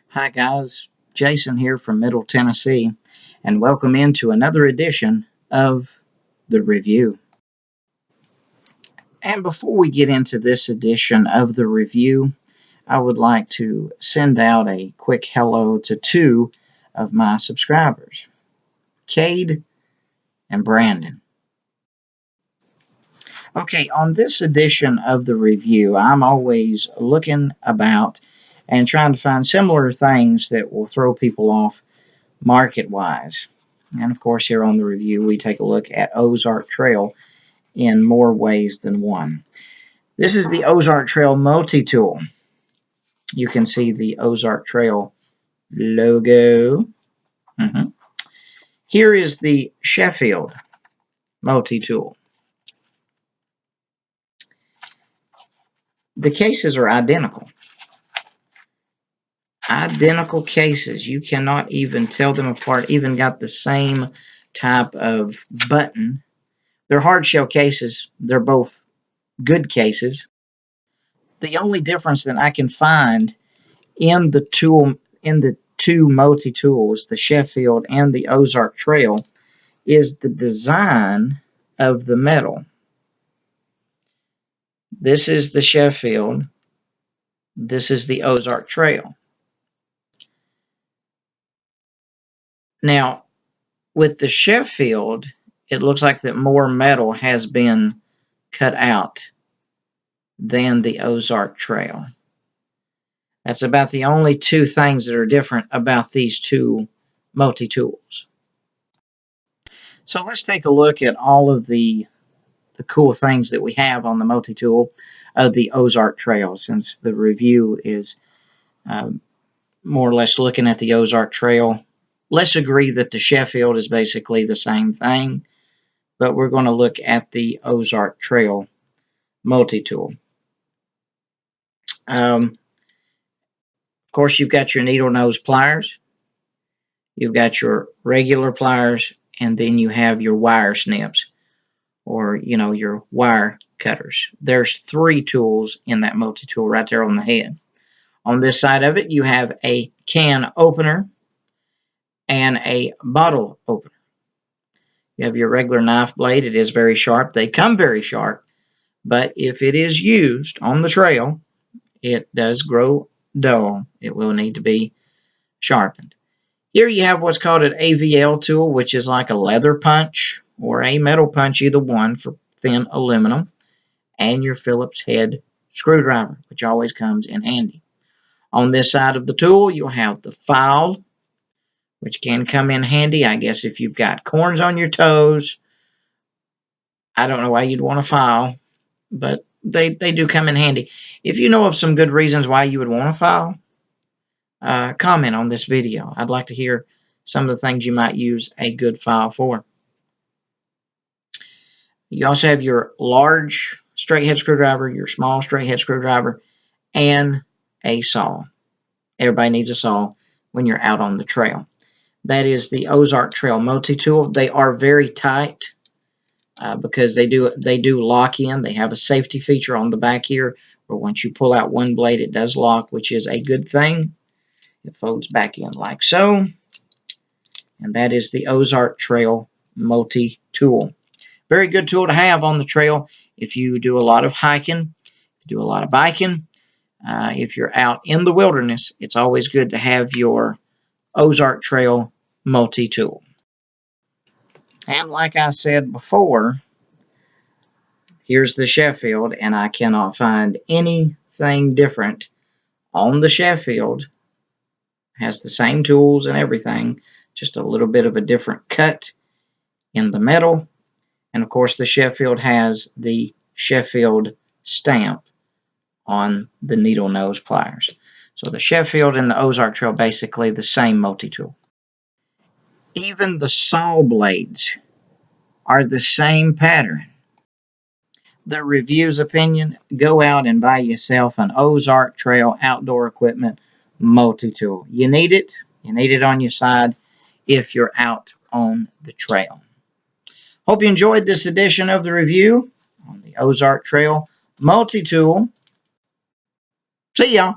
Hi guys, Jason here from Middle Tennessee, and welcome into another edition of the review. And before we get into this edition of the review, I would like to send out a quick hello to two of my subscribers, Cade and Brandon. Okay, on this edition of the review, I'm always looking about and trying to find similar things that will throw people off market-wise. And of course, here on the review, we take a look at Ozark Trail in more ways than one. This is the Ozark Trail MultiTool. You can see the Ozark Trail logo. Here is the Sheffield MultiTool. The cases are identical. Identical cases. You cannot even tell them apart. Even got the same type of button. They're hard shell cases. They're both good cases. The only difference that I can find in the two multi-tools, the Sheffield and the Ozark Trail, is the design of the metal. This is the Sheffield. This is the Ozark Trail. Now, with the Sheffield, it looks like that more metal has been cut out than the Ozark Trail. That's about the only two things that are different about these two multi-tools. So let's take a look at all of the cool things that we have on the multi-tool of the Ozark Trail, since the review is more or less looking at the Ozark Trail. Let's agree that the Sheffield is basically the same thing, but we're going to look at the Ozark Trail multi-tool. Of course, you've got your needle nose pliers, you've got your regular pliers, and then you have your wire snips, or your wire cutters. There's three tools in that multi-tool right there on the head. On this side of it, you have a can opener and a bottle opener. You have your regular knife blade. It is very sharp. They come very sharp, but if it is used on the trail, it does grow dull. It will need to be sharpened. Here you have what's called an AVL tool, which is like a leather punch or a metal punch, either one, for thin aluminum, and your Phillips head screwdriver, which always comes in handy. On this side of the tool, you'll have the file, which can come in handy, I guess, if you've got corns on your toes. I don't know why you'd want a file, but they do come in handy. If you know of some good reasons why you would want a file, comment on this video. I'd like to hear some of the things you might use a good file for. You also have your large straight head screwdriver, your small straight head screwdriver, and a saw. Everybody needs a saw when you're out on the trail. That is the Ozark Trail multi-tool. They are very tight because they do lock in. They have a safety feature on the back here where once you pull out one blade, it does lock, which is a good thing. It folds back in like so. And that is the Ozark Trail multi-tool. Very good tool to have on the trail if you do a lot of hiking, do a lot of biking. If you're out in the wilderness, it's always good to have your Ozark Trail multi-tool. And like I said before, here's the Sheffield, and I cannot find anything different on the Sheffield. It has the same tools and everything, just a little bit of a different cut in the metal. And of course, the Sheffield has the Sheffield stamp on the needle nose pliers. So the Sheffield and the Ozark Trail basically the same multi-tool. Even the saw blades are the same pattern. The review's opinion, go out and buy yourself an Ozark Trail outdoor equipment multi-tool. You need it. You need it on your side if you're out on the trail. Hope you enjoyed this edition of the review on the Ozark Trail multi-tool. See ya.